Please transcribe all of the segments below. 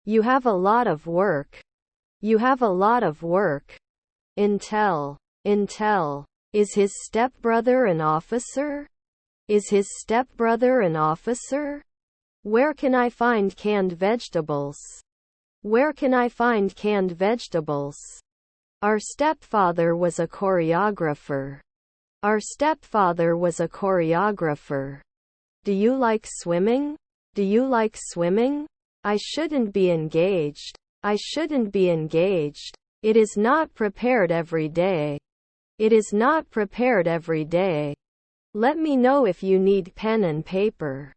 You have a lot of work. You have a lot of work. Intel. Intel. Is his stepbrother an officer? Is his stepbrother an officer? Where can I find canned vegetables? Where can I find canned vegetables? Our stepfather was a choreographer. Our stepfather was a choreographer. Do you like swimming? Do you like swimming? I shouldn't be engaged. I shouldn't be engaged. It is not prepared every day. It is not prepared every day. Let me know if you need pen and paper.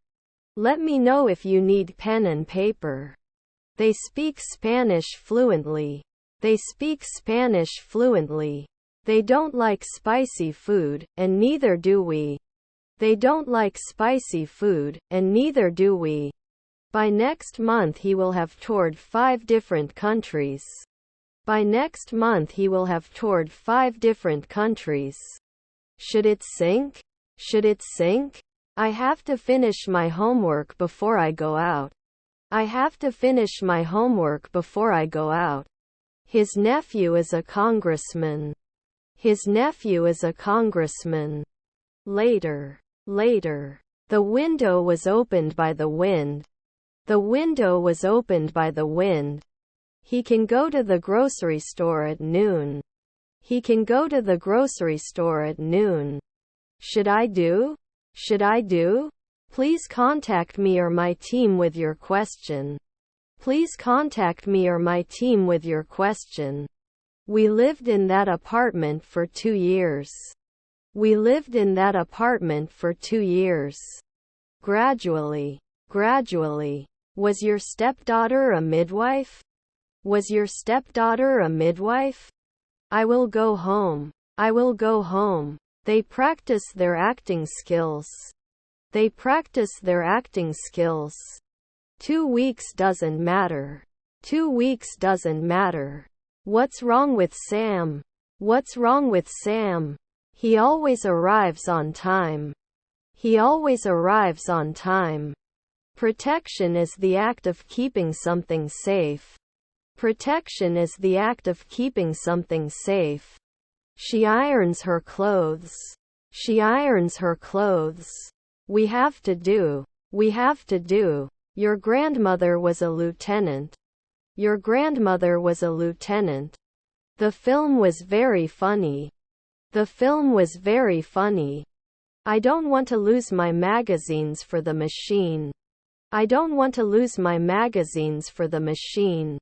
Let me know if you need pen and paper. They speak Spanish fluently. They speak Spanish fluently. They don't like spicy food, and neither do we. They don't like spicy food, and neither do we. By next month he will have toured 5 different countries. By next month he will have toured 5 different countries. Should it sink? Should it sink? I have to finish my homework before I go out. I have to finish my homework before I go out. His nephew is a congressman. His nephew is a congressman. Later. Later. The window was opened by the wind. The window was opened by the wind. He can go to the grocery store at noon. He can go to the grocery store at noon. Should I do? Should I do? Please contact me or my team with your question. Please contact me or my team with your question. We lived in that apartment for 2 years. We lived in that apartment for 2 years. Gradually. Gradually. Was your stepdaughter a midwife? Was your stepdaughter a midwife? I will go home. I will go home. They practice their acting skills. They practice their acting skills. 2 weeks doesn't matter. 2 weeks doesn't matter. What's wrong with Sam? What's wrong with Sam? He always arrives on time. He always arrives on time. Protection is the act of keeping something safe. Protection is the act of keeping something safe. She irons her clothes. She irons her clothes. We have to do. We have to do. Your grandmother was a lieutenant. Your grandmother was a lieutenant. The film was very funny. The film was very funny. I don't want to lose my magazines for the machine. I don't want to lose my magazines for the machine.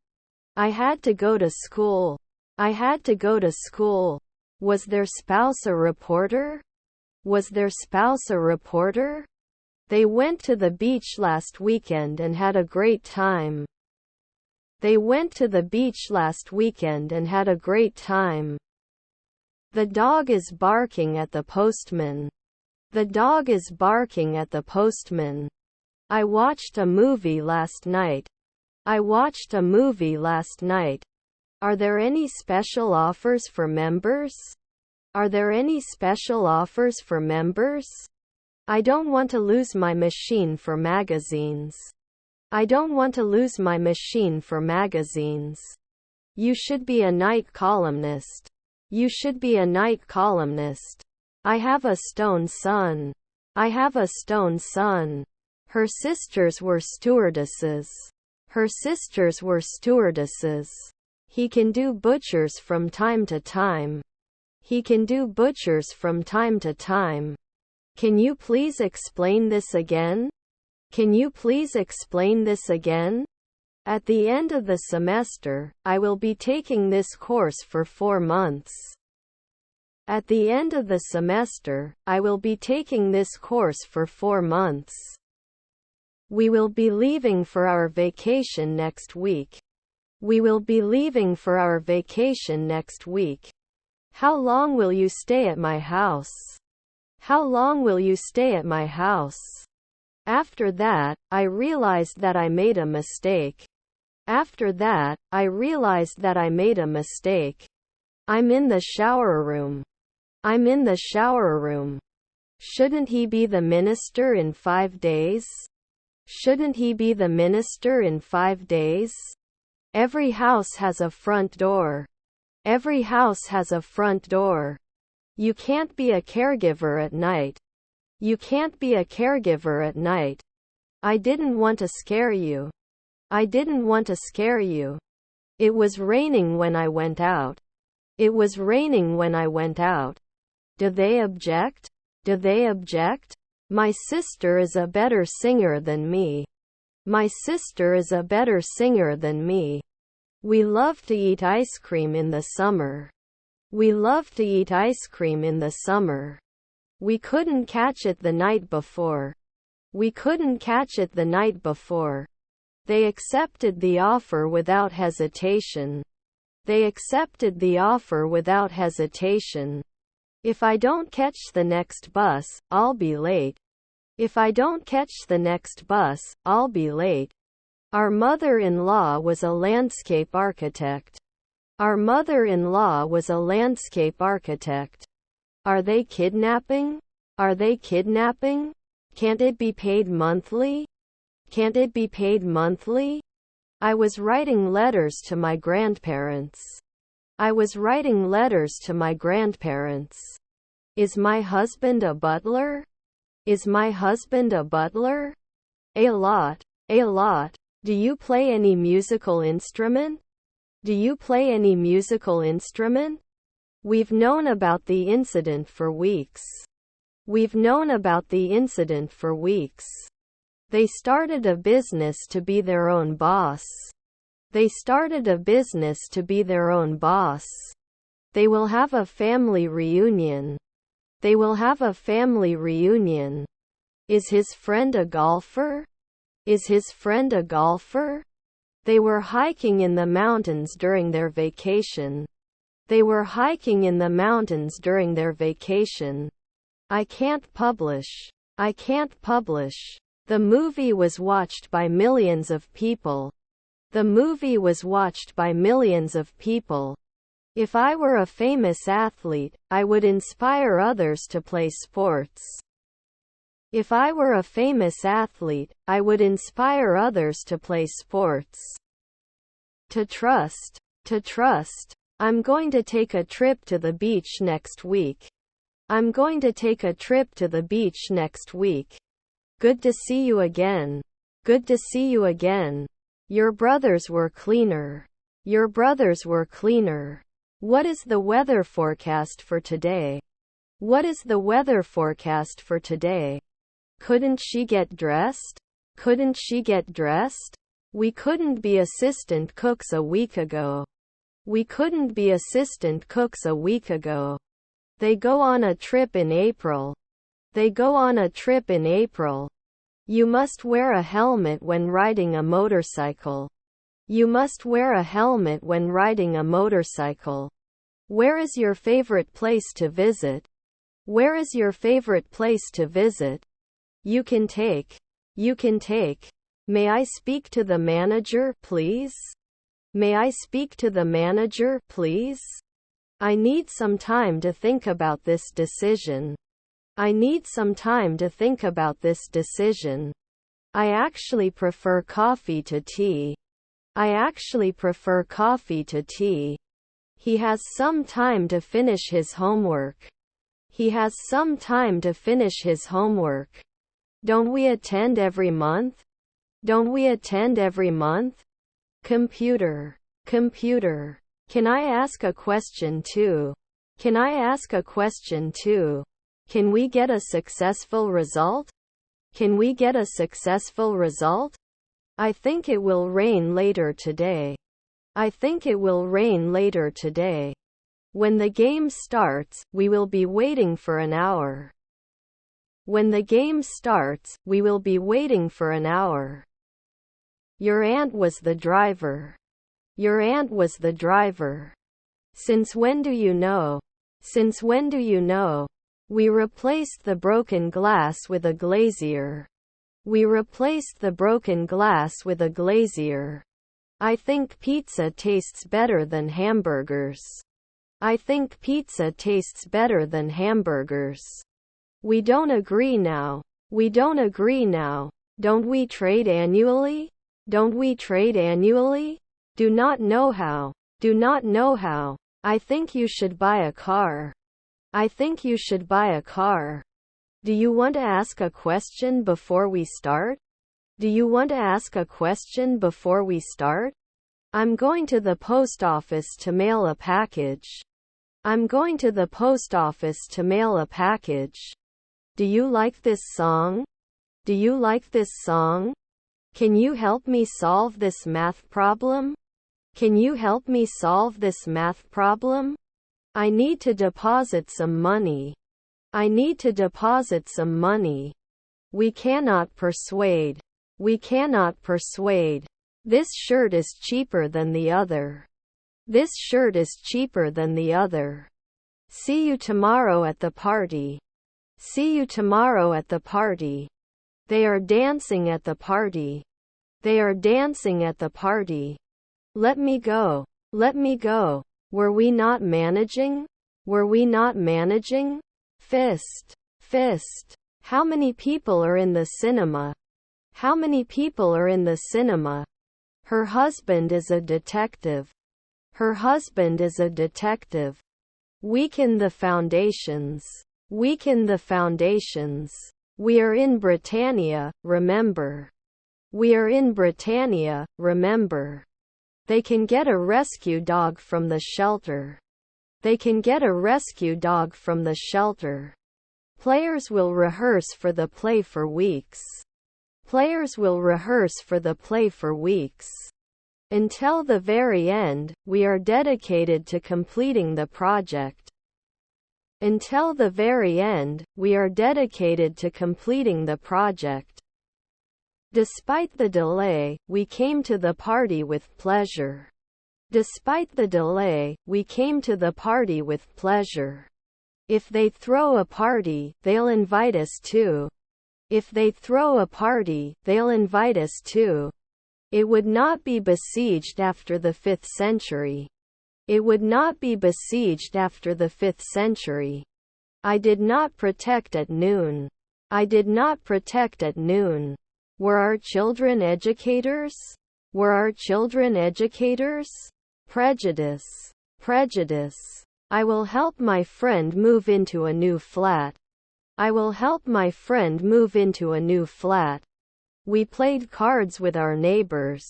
I had to go to school. I had to go to school. Was their spouse a reporter? Was their spouse a reporter? They went to the beach last weekend and had a great time. They went to the beach last weekend and had a great time. The dog is barking at the postman. The dog is barking at the postman. I watched a movie last night. I watched a movie last night. Are there any special offers for members? Are there any special offers for members? I don't want to lose my machine for magazines. I don't want to lose my machine for magazines. You should be a night columnist. You should be a night columnist. I have a stone son. I have a stone son. Her sisters were stewardesses. Her sisters were stewardesses. He can do butchers from time to time. He can do butchers from time to time. Can you please explain this again? Can you please explain this again? At the end of the semester, I will be taking this course for 4 months. At the end of the semester, I will be taking this course for 4 months. We will be leaving for our vacation next week. We will be leaving for our vacation next week. How long will you stay at my house? How long will you stay at my house? After that, I realized that I made a mistake. After that, I realized that I made a mistake. I'm in the shower room. I'm in the shower room. Shouldn't he be the minister in 5 days? Shouldn't he be the minister in 5 days? Every house has a front door. Every house has a front door. You can't be a caregiver at night. You can't be a caregiver at night. I didn't want to scare you. I didn't want to scare you. It was raining when I went out. It was raining when I went out. Do they object? Do they object? My sister is a better singer than me. My sister is a better singer than me. We love to eat ice cream in the summer. We love to eat ice cream in the summer. We couldn't catch it the night before. We couldn't catch it the night before. They accepted the offer without hesitation. They accepted the offer without hesitation. If I don't catch the next bus, I'll be late. If I don't catch the next bus, I'll be late. Our mother-in-law was a landscape architect. Our mother-in-law was a landscape architect. Are they kidnapping? Are they kidnapping? Can't it be paid monthly? Can't it be paid monthly? I was writing letters to my grandparents. I was writing letters to my grandparents. Is my husband a butler? Is my husband a butler? A lot. A lot. Do you play any musical instrument? Do you play any musical instrument? We've known about the incident for weeks. We've known about the incident for weeks. They started a business to be their own boss. They started a business to be their own boss. They will have a family reunion. They will have a family reunion. Is his friend a golfer? Is his friend a golfer? They were hiking in the mountains during their vacation. They were hiking in the mountains during their vacation. I can't publish. I can't publish. The movie was watched by millions of people. The movie was watched by millions of people. If I were a famous athlete, I would inspire others to play sports. If I were a famous athlete, I would inspire others to play sports. To trust. To trust. I'm going to take a trip to the beach next week. I'm going to take a trip to the beach next week. Good to see you again. Good to see you again. Your brothers were cleaner. Your brothers were cleaner. What is the weather forecast for today? What is the weather forecast for today? Couldn't she get dressed? Couldn't she get dressed? We couldn't be assistant cooks a week ago. We couldn't be assistant cooks a week ago. They go on a trip in April. They go on a trip in April. You must wear a helmet when riding a motorcycle. You must wear a helmet when riding a motorcycle. Where is your favorite place to visit? Where is your favorite place to visit? You can take. You can take. May I speak to the manager, please? May I speak to the manager, please? I need some time to think about this decision. I need some time to think about this decision. I actually prefer coffee to tea. I actually prefer coffee to tea. He has some time to finish his homework. He has some time to finish his homework. Don't we attend every month? Don't we attend every month? Computer. Computer. Can I ask a question too? Can I ask a question too? Can we get a successful result? Can we get a successful result? I think it will rain later today. I think it will rain later today. When the game starts, we will be waiting for an hour. When the game starts, we will be waiting for an hour. Your aunt was the driver. Your aunt was the driver. Since when do you know? Since when do you know? We replaced the broken glass with a glazier. We replaced the broken glass with a glazier. I think pizza tastes better than hamburgers. I think pizza tastes better than hamburgers. We don't agree now. We don't agree now. Don't we trade annually? Don't we trade annually? Do not know how. Do not know how. I think you should buy a car. I think you should buy a car. Do you want to ask a question before we start? Do you want to ask a question before we start? I'm going to the post office to mail a package. I'm going to the post office to mail a package. Do you like this song? Do you like this song? Can you help me solve this math problem? Can you help me solve this math problem? I need to deposit some money. I need to deposit some money. We cannot persuade. We cannot persuade. This shirt is cheaper than the other. This shirt is cheaper than the other. See you tomorrow at the party. See you tomorrow at the party. They are dancing at the party. They are dancing at the party. Let me go. Let me go. Were we not managing? Were we not managing? Fist. Fist. How many people are in the cinema? How many people are in the cinema? Her husband is a detective. Her husband is a detective. Weaken the foundations. Weaken the foundations. We are in Britannia, remember. We are in Britannia, remember. They can get a rescue dog from the shelter. They can get a rescue dog from the shelter. Players will rehearse for the play for weeks. Players will rehearse for the play for weeks. Until the very end, we are dedicated to completing the project. Until the very end, we are dedicated to completing the project. Despite the delay, we came to the party with pleasure. Despite the delay, we came to the party with pleasure. If they throw a party, they'll invite us too. If they throw a party, they'll invite us too. It would not be besieged after the 5th century. It would not be besieged after the 5th century. I did not protect at noon. I did not protect at noon. Were our children educators? Were our children educators? Prejudice. Prejudice. I will help my friend move into a new flat. I will help my friend move into a new flat. We played cards with our neighbors.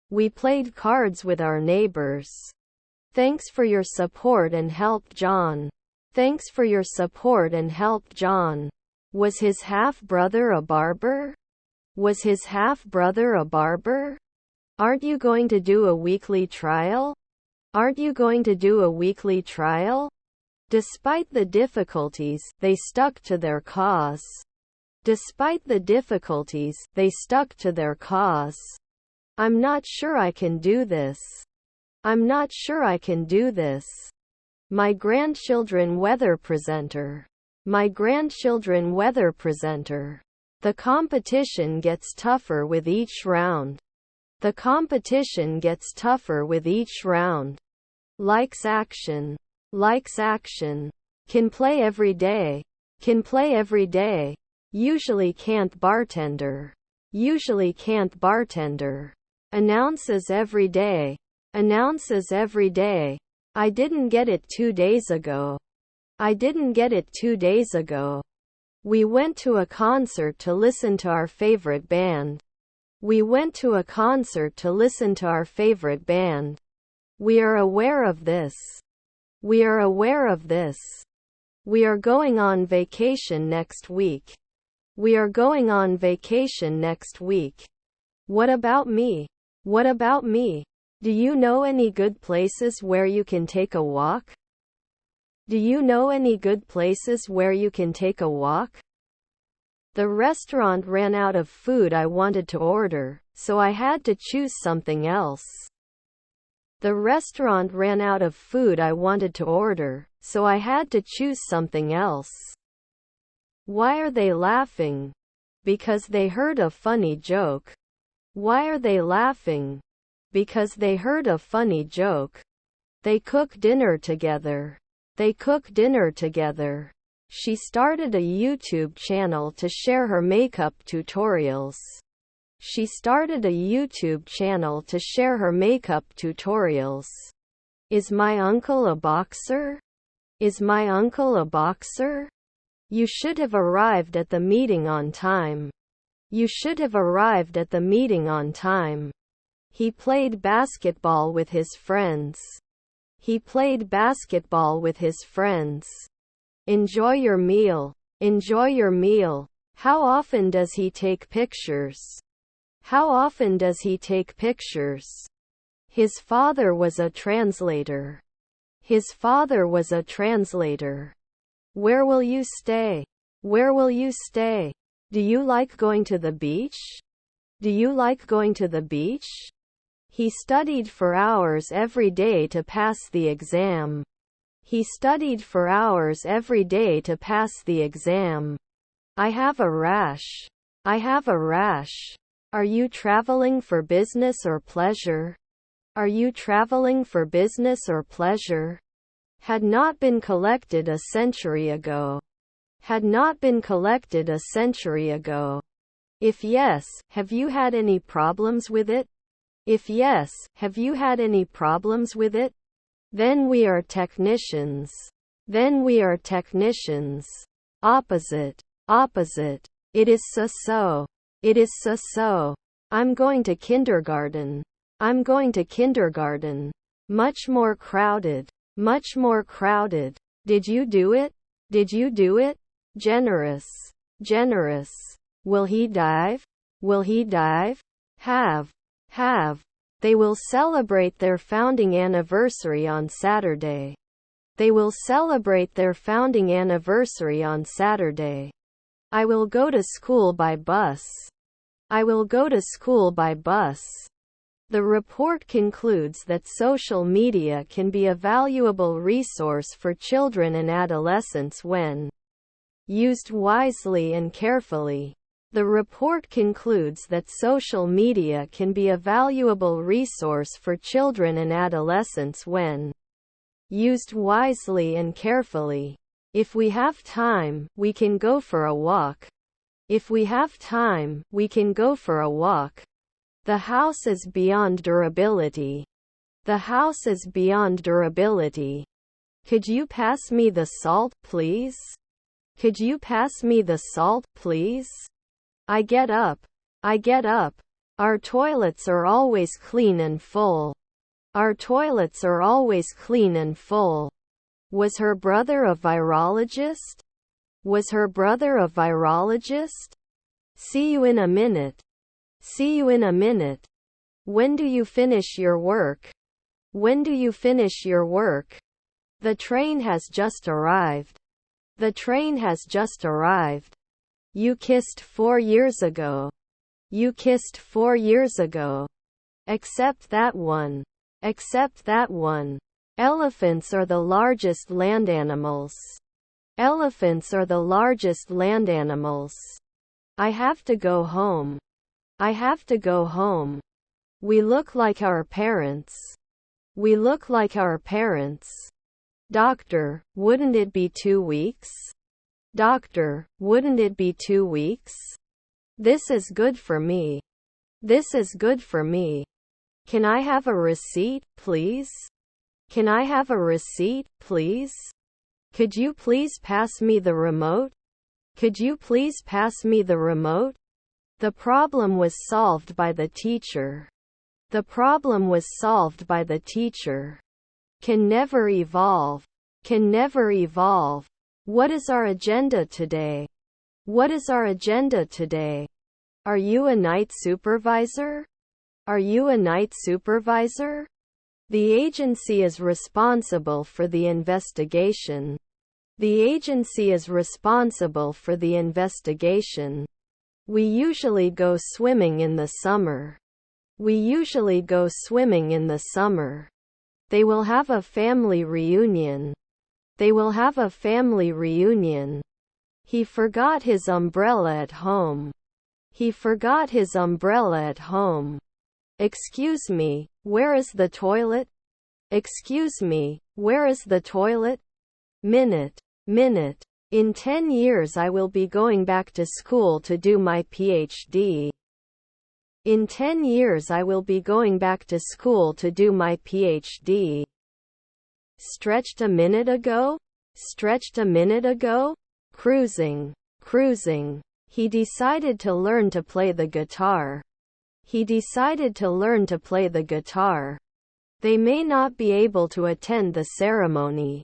We played cards with our neighbors. Thanks for your support and help, John. Thanks for your support and help, John. Was his half-brother a barber? Was his half-brother a barber? Aren't you going to do a weekly trial? Aren't you going to do a weekly trial? Despite the difficulties, they stuck to their cause. Despite the difficulties, they stuck to their cause. I'm not sure I can do this. I'm not sure I can do this. My grandchildren weather presenter. My grandchildren weather presenter. The competition gets tougher with each round. The competition gets tougher with each round. Likes action. Likes action. Can play every day. Can play every day. Usually can't bartender. Usually can't bartender. Announces every day. Announces every day. I didn't get it 2 days ago. I didn't get it 2 days ago. We went to a concert to listen to our favorite band. We went to a concert to listen to our favorite band. We are aware of this. We are aware of this. We are going on vacation next week. We are going on vacation next week. What about me? What about me? Do you know any good places where you can take a walk? Do you know any good places where you can take a walk? The restaurant ran out of food I wanted to order, so I had to choose something else. The restaurant ran out of food I wanted to order, so I had to choose something else. Why are they laughing? Because they heard a funny joke. Why are they laughing? Because they heard a funny joke. They cook dinner together. They cook dinner together. She started a YouTube channel to share her makeup tutorials. She started a YouTube channel to share her makeup tutorials. Is my uncle a boxer? Is my uncle a boxer? You should have arrived at the meeting on time. You should have arrived at the meeting on time. He played basketball with his friends. He played basketball with his friends. Enjoy your meal. Enjoy your meal. How often does he take pictures? How often does he take pictures? His father was a translator. His father was a translator. Where will you stay? Where will you stay? Do you like going to the beach? Do you like going to the beach? He studied for hours every day to pass the exam. He studied for hours every day to pass the exam. I have a rash. I have a rash. Are you traveling for business or pleasure? Are you traveling for business or pleasure? Had not been collected a century ago. Had not been collected a century ago. If yes, have you had any problems with it? If yes, have you had any problems with it? Then we are technicians. Then we are technicians. Opposite. Opposite. It is so. It is so. I'm going to kindergarten. I'm going to kindergarten. Much more crowded. Much more crowded. Did you do it? Did you do it? Generous. Generous. Will he dive? Will he dive? Have. They will celebrate their founding anniversary on Saturday. They will celebrate their founding anniversary on Saturday. I will go to school by bus. I will go to school by bus. The report concludes that social media can be a valuable resource for children and adolescents when used wisely and carefully. The report concludes that social media can be a valuable resource for children and adolescents when used wisely and carefully. If we have time, we can go for a walk. If we have time, we can go for a walk. The house is beyond durability. The house is beyond durability. Could you pass me the salt, please? Could you pass me the salt, please? I get up. I get up. Our toilets are always clean and full. Our toilets are always clean and full. Was her brother a virologist? Was her brother a virologist? See you in a minute. See you in a minute. When do you finish your work? When do you finish your work? The train has just arrived. The train has just arrived. You kissed 4 years ago. You kissed 4 years ago. Except that one. Except that one. Elephants are the largest land animals. Elephants are the largest land animals. I have to go home. I have to go home. We look like our parents. We look like our parents. Doctor, wouldn't it be 2 weeks? Doctor, wouldn't it be 2 weeks? This is good for me. This is good for me. Can I have a receipt, please? Can I have a receipt, please? Could you please pass me the remote? Could you please pass me the remote? The problem was solved by the teacher. The problem was solved by the teacher. Can never evolve. Can never evolve. What is our agenda today? What is our agenda today? Are you a night supervisor? Are you a night supervisor? The agency is responsible for the investigation. The agency is responsible for the investigation. We usually go swimming in the summer. We usually go swimming in the summer. They will have a family reunion. They will have a family reunion. He forgot his umbrella at home. He forgot his umbrella at home. Excuse me, where is the toilet? Excuse me, where is the toilet? Minute. In 10 years I will be going back to school to do my PhD. In 10 years I will be going back to school to do my PhD. Stretched a minute ago? Stretched a minute ago? Cruising. Cruising. He decided to learn to play the guitar. He decided to learn to play the guitar. They may not be able to attend the ceremony.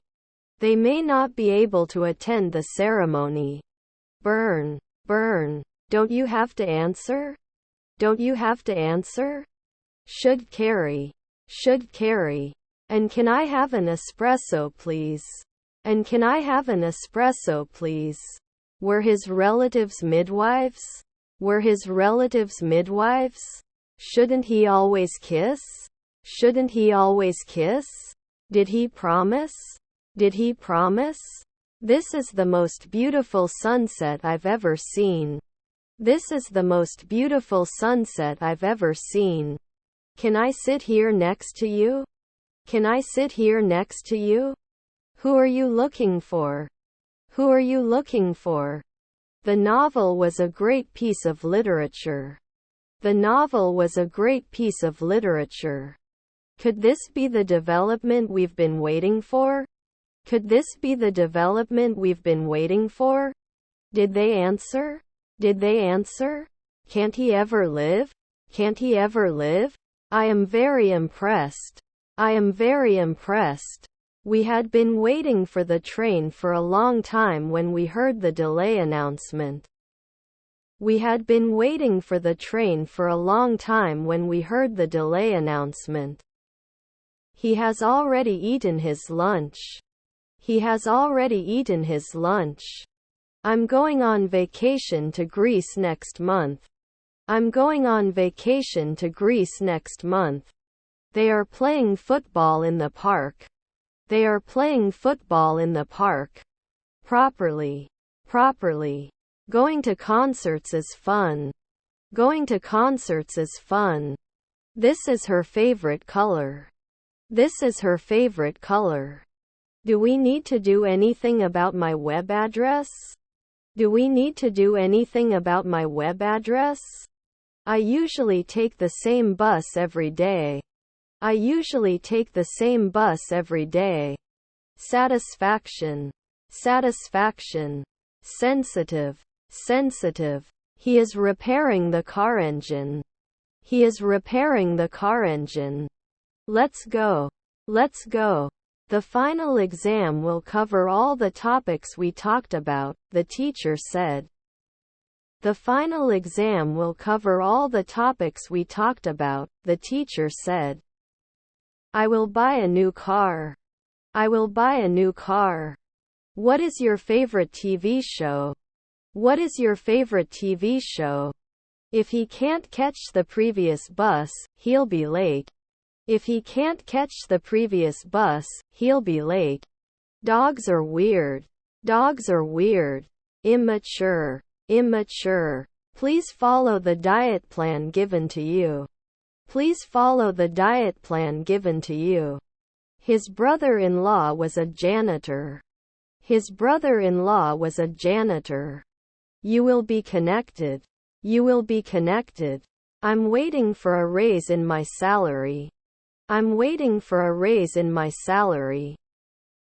They may not be able to attend the ceremony. Burn. Burn. Don't you have to answer? Don't you have to answer? Should carry. Should carry. And can I have an espresso please? And can I have an espresso please? Were his relatives midwives? Were his relatives midwives? Shouldn't he always kiss? Shouldn't he always kiss? Did he promise? Did he promise? This is the most beautiful sunset I've ever seen. This is the most beautiful sunset I've ever seen. Can I sit here next to you? Can I sit here next to you? Who are you looking for? Who are you looking for? The novel was a great piece of literature. The novel was a great piece of literature. Could this be the development we've been waiting for? Could this be the development we've been waiting for? Did they answer? Did they answer? Can't he ever live? Can't he ever live? I am very impressed. I am very impressed. We had been waiting for the train for a long time when we heard the delay announcement. We had been waiting for the train for a long time when we heard the delay announcement. He has already eaten his lunch. He has already eaten his lunch. I'm going on vacation to Greece next month. I'm going on vacation to Greece next month. They are playing football in the park. They are playing football in the park. Properly. Properly. Going to concerts is fun. Going to concerts is fun. This is her favorite color. This is her favorite color. Do we need to do anything about my web address? Do we need to do anything about my web address? I usually take the same bus every day. I usually take the same bus every day. Satisfaction. Satisfaction. Sensitive. Sensitive. He is repairing the car engine. He is repairing the car engine. Let's go. Let's go. The final exam will cover all the topics we talked about, the teacher said. The final exam will cover all the topics we talked about, the teacher said. I will buy a new car. I will buy a new car. What is your favorite TV show? What is your favorite TV show? If he can't catch the previous bus, he'll be late. If he can't catch the previous bus, he'll be late. Dogs are weird. Dogs are weird. Immature. Immature. Please follow the diet plan given to you. Please follow the diet plan given to you. His brother-in-law was a janitor. His brother-in-law was a janitor. You will be connected. You will be connected. I'm waiting for a raise in my salary. I'm waiting for a raise in my salary.